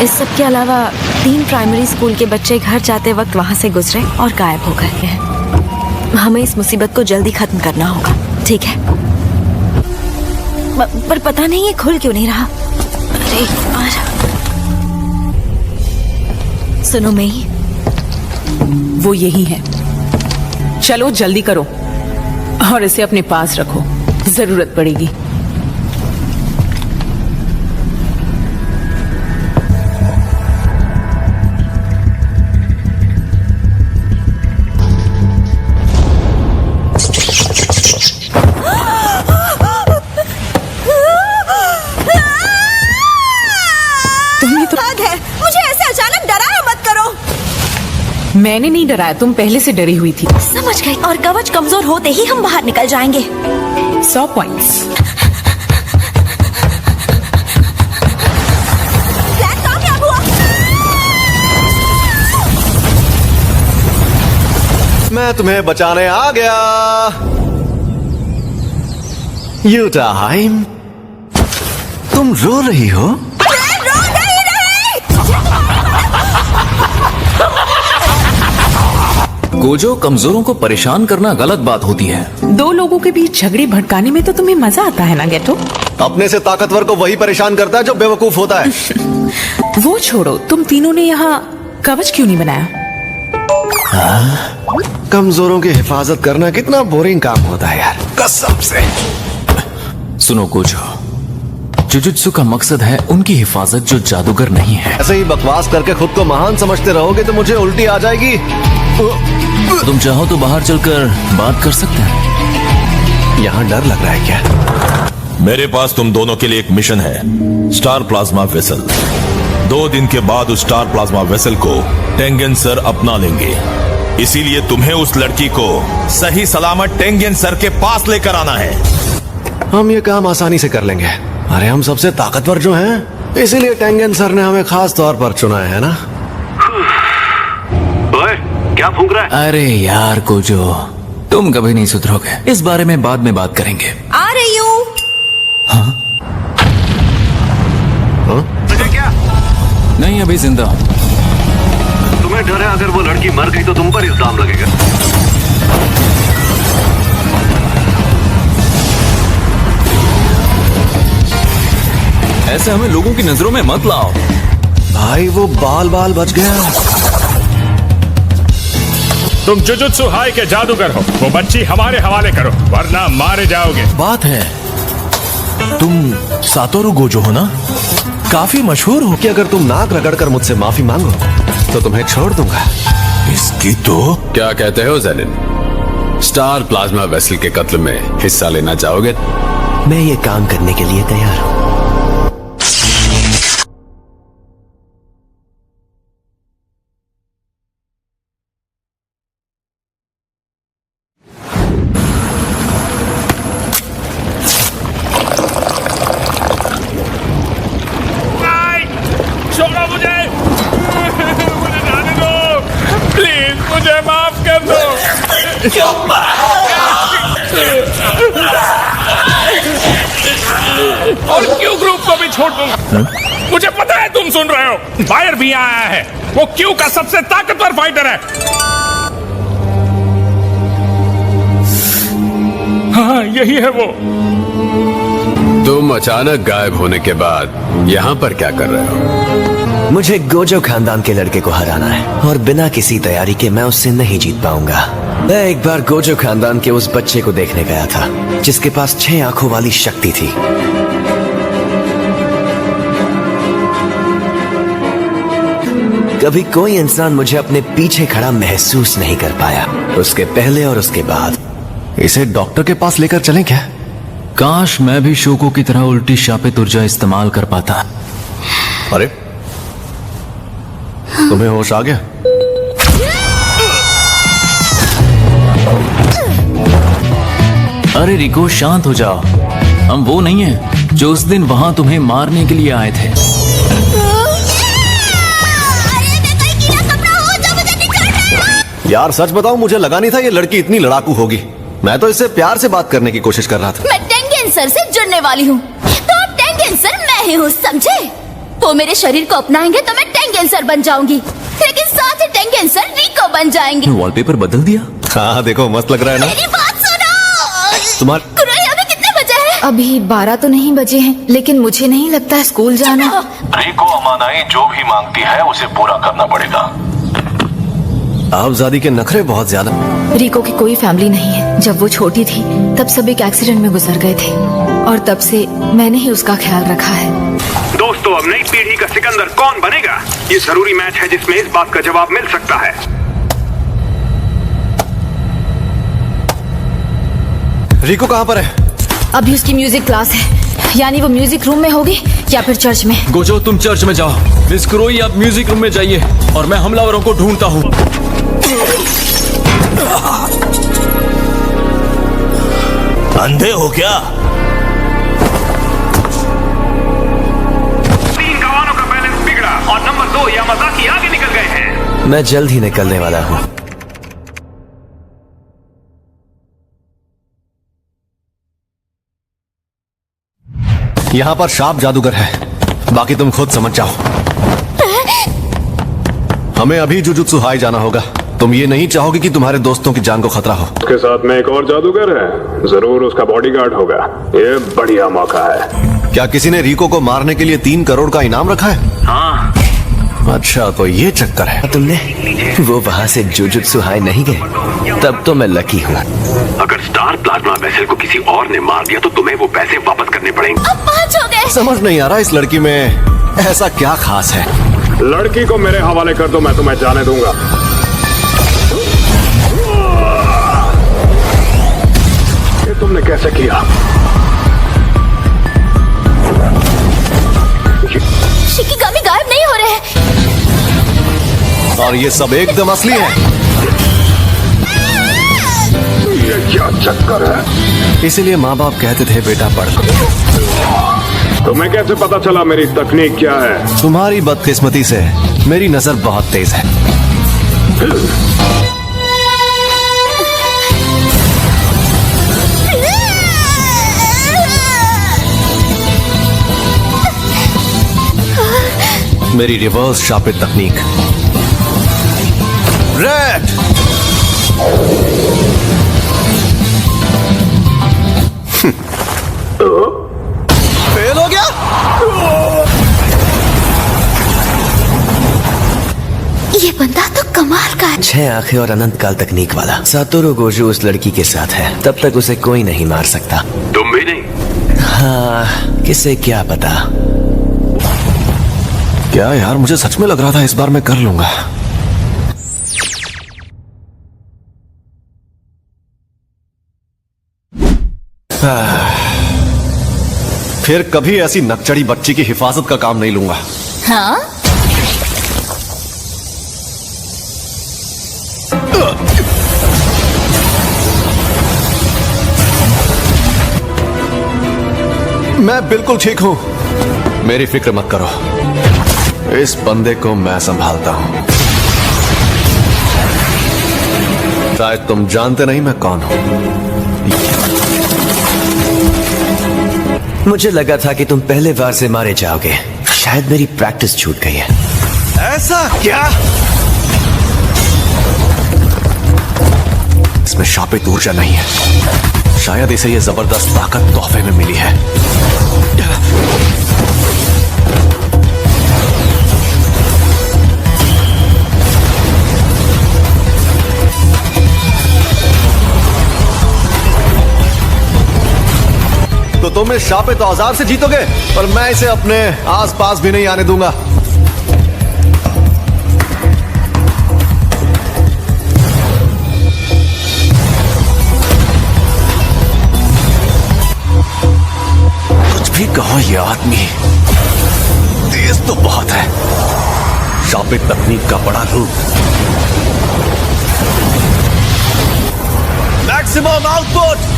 इस सब के अलावा 3 प्राइमरी स्कूल के बच्चे घर जाते वक्त वहाँ से गुजरे और गायब हो गए हैं। हमें इस मुसीबत को जल्दी खत्म करना होगा, ठीक है? पर पता नहीं ये खुल क्यों नहीं रहा। अरे यार। सुनो मई, वो यही है। चलो जल्दी करो और इसे अपने पास रखो, जरूरत पड़ेगी। मैंने नहीं डराया, तुम पहले से डरी हुई थी। समझ गई। और कवच कमजोर होते ही हम बाहर निकल जाएंगे। 100 पॉइंट्स। प्लान कामयाब हुआ। मैं तुम्हें बचाने आ गया। यूटाहाइम, तुम रो रही हो? गोजो, कमजोरों को परेशान करना गलत बात होती है। 2 लोगों के बीच झगड़े भड़काने में तो तुम्हें मजा आता है ना गेटो? अपने से ताकतवर को वही परेशान करता है जो बेवकूफ होता है। वो छोड़ो, तुम तीनों ने यहाँ कवच क्यों नहीं बनाया? कमजोरों की हिफाजत करना कितना बोरिंग काम होता है यार, कसम से। सुनो गोजो, जुजुत्सु का मकसद है उनकी हिफाजत जो जादूगर नहीं है। ऐसे ही बकवास करके खुद को महान समझते रहोगे तो मुझे उल्टी आ जाएगी। तुम चाहो तो बाहर चलकर बात कर सकते हैं। यहाँ डर लग रहा है क्या? मेरे पास तुम दोनों के लिए एक मिशन है, स्टार प्लाज्मा वेसल। 2 दिन के बाद उस स्टार प्लाज्मा वेसल को टेंगेन सर अपना लेंगे, इसीलिए तुम्हें उस लड़की को सही सलामत टेंगेन सर के पास लेकर आना है। हम ये काम आसानी से कर लेंगे। अरे हम सबसे ताकतवर जो हैं, इसीलिए टेंगेन सर ने हमें खास तौर पर चुना है ना? ओए, क्या फूंक रहा है? अरे यार गोजो, तुम कभी नहीं सुधरोगे। इस बारे में बाद में बात करेंगे। आ रही हूँ। हाँ? तुझे क्या? नहीं, अभी जिंदा हूँ। तुम्हें डर है अगर वो लड़की मर गई तो तुम पर इल्जाम लगेगा। ऐसे हमें लोगों की नजरों में मत लाओ। भाई वो बाल बाल बच गया। तुम जुजुत्सु हाई के जादूगर हो, वो बच्ची हमारे हवाले करो वरना मारे जाओगे। बात है, तुम सातोरु गोजो हो ना? काफी मशहूर हो। कि अगर तुम नाक रगड़कर मुझसे माफी मांगो तो तुम्हें छोड़ दूंगा। इसकी तो क्या कहते हो जेनिन? स्टार प्लाज्मा वेसल के कत्ल में हिस्सा लेना चाहोगे? मैं ये काम करने के लिए तैयार हूँ। छोड़ो मुझे, मुझे जाने दो, प्लीज मुझे माफ कर दो। और क्यों ग्रुप को भी छोड़ दूंगा? मुझे पता है तुम सुन रहे हो। फायर भी आया है, वो क्यू का सबसे ताकतवर फाइटर है। हाँ, यही है वो। तुम अचानक गायब होने के बाद यहाँ पर क्या कर रहे हो? मुझे गोजो खानदान के लड़के को हराना है और बिना किसी तैयारी के मैं उससे नहीं जीत पाऊंगा। मैं एक बार गोजो खानदान के उस बच्चे को देखने गया था जिसके पास 6 आंखों वाली शक्ति थी। कभी कोई इंसान मुझे अपने पीछे खड़ा महसूस नहीं कर पाया, उसके पहले और उसके बाद। इसे डॉक्टर के पास लेकर चलें क्या? काश मैं भी शोको की तरह उल्टी शापित ऊर्जा इस्तेमाल कर पाता। अरे तुम्हें होश आ गया? अरे रिको, शांत हो जाओ। हम वो नहीं हैं जो उस दिन वहां तुम्हें मारने के लिए आए थे। यार सच बताऊं, मुझे लगा नहीं था ये लड़की इतनी लड़ाकू होगी। मैं तो इससे प्यार से बात करने की कोशिश कर रहा था। मैं टेंगेन सर से जुड़ने वाली हूँ, तो अब टेंगेन सर मैं ही हूँ, समझे? वो मेरे शरीर को अपनाएंगे तो मैं टेंगेंसर बन जाऊंगी, लेकिन साथ ही टेंगेंसर रिको बन जाएंगे। वॉलपेपर बदल दिया। हाँ देखो मस्त लग रहा है ना। मेरी बात सुनो। तुम्हार कुरैया, अभी कितने बजे हैं? अभी 12 तो नहीं बजे हैं, लेकिन मुझे नहीं लगता है स्कूल जाना। रिको अमानाई जो भी मांगती है उसे पूरा करना पड़ेगा। आपजादी के नखरे बहुत ज्यादा। रिको की कोई फैमिली नहीं है। जब वो छोटी थी तब सब एक एक्सीडेंट में गुजर गए थे और तब से मैंने ही उसका ख्याल रखा है। दोस्तों, अब नई पीढ़ी का सिकंदर कौन बनेगा? ये जरूरी मैच है जिसमें इस बात का जवाब मिल सकता है। रिको कहाँ पर है? अभी उसकी म्यूजिक क्लास है, यानी वो म्यूजिक रूम में होगी या फिर चर्च में। गोजो तुम चर्च में जाओ, मिस क्रोई आप म्यूजिक रूम में जाइए और मैं हमलावरों को ढूंढता हूँ। अंधे हो क्या? 3 गवानों का बैलेंस बिगड़ा और नंबर 2 यामाज़ाकी आगे निकल गए हैं। मैं जल्द ही निकलने वाला हूँ। यहाँ पर शार्प जादूगर है, बाकी तुम खुद समझ जाओ। हमें अभी जुजुत्सु हाई जाना होगा। तुम ये नहीं चाहोगे कि तुम्हारे दोस्तों की जान को खतरा हो। उसके साथ में एक और जादूगर है, जरूर उसका बॉडीगार्ड होगा। ये बढ़िया मौका है। क्या किसी ने रिको को मारने के लिए 3 करोड़ का इनाम रखा है? हाँ। अच्छा तो ये चक्कर है। तुमने वो वहाँ से जुजुत्सु हाई नहीं गए, तब तो मैं लकी हूँ। अगर स्टार प्लाज्मा वेसल को किसी और ने मार दिया तो तुम्हें वो पैसे वापस करने पड़ेंगे। अब 5 हो गए। समझ नहीं आ रहा इस लड़की में ऐसा क्या खास है। लड़की को मेरे हवाले कर दो, मैं तुम्हें जाने दूंगा। ये तुमने कैसे किया? शिकिगामी गायब नहीं हो रहे हैं। और ये सब एकदम असली है। ये क्या चक्कर है? इसीलिए माँ बाप कहते थे बेटा पढ़। तुम्हें कैसे पता चला मेरी तकनीक क्या है? तुम्हारी बदकिस्मती से मेरी नजर बहुत तेज है। मेरी रिवर्स शापित तकनीक। रेड फेल हो गया। ये बंदा तो कमाल का है। 6 आंखें और अनंत काल तकनीक वाला सातोरु गोजो उस लड़की के साथ है, तब तक उसे कोई नहीं मार सकता। तुम भी नहीं? हाँ, किसे क्या पता। क्या यार, मुझे सच में लग रहा था इस बार मैं कर लूंगा। फिर कभी ऐसी नकचड़ी बच्ची की हिफाजत का काम नहीं लूंगा। हाँ? मैं बिल्कुल ठीक हूं, मेरी फिक्र मत करो। इस बंदे को मैं संभालता हूं। शायद तुम जानते नहीं मैं कौन हूं। मुझे लगा था कि तुम पहले बार से मारे जाओगे। शायद मेरी प्रैक्टिस छूट गई है। ऐसा क्या? इसमें शापित ऊर्जा नहीं है। शायद इसे ये जबरदस्त ताकत तोहफे में मिली है। तो तुम इस शापित औजार से जीतोगे, पर मैं इसे अपने आसपास भी नहीं आने दूंगा। कुछ भी कहो, ये आदमी तेज तो बहुत है। शापित तकनीक का बड़ा रूप। Maximum output.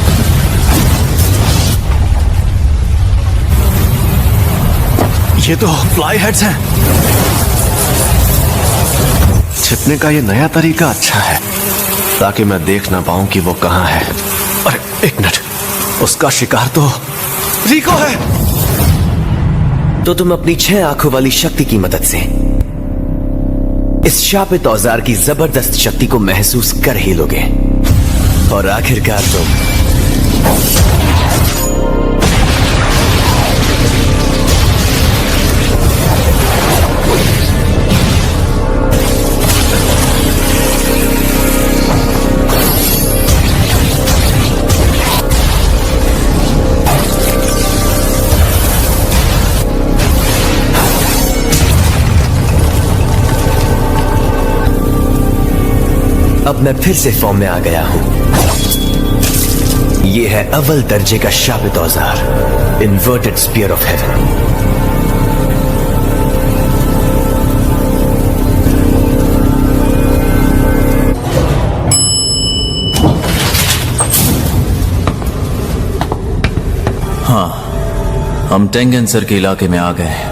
ये तो फ्लाई हेड्स हैं। छिपने का ये नया तरीका अच्छा है, ताकि मैं देख ना पाऊं कि वो कहां है। अरे एक मिनट, उसका शिकार तो रिको है। तो तुम अपनी 6 आंखों वाली शक्ति की मदद से इस शापित औजार की जबरदस्त शक्ति को महसूस कर ही लोगे और आखिरकार तुम अब मैं फिर से फॉर्म में आ गया हूं। यह है अव्वल दर्जे का शापित औजार, इन्वर्टेड स्पीयर ऑफ हेवन। हाँ, हम टेंगेन सर के इलाके में आ गए हैं।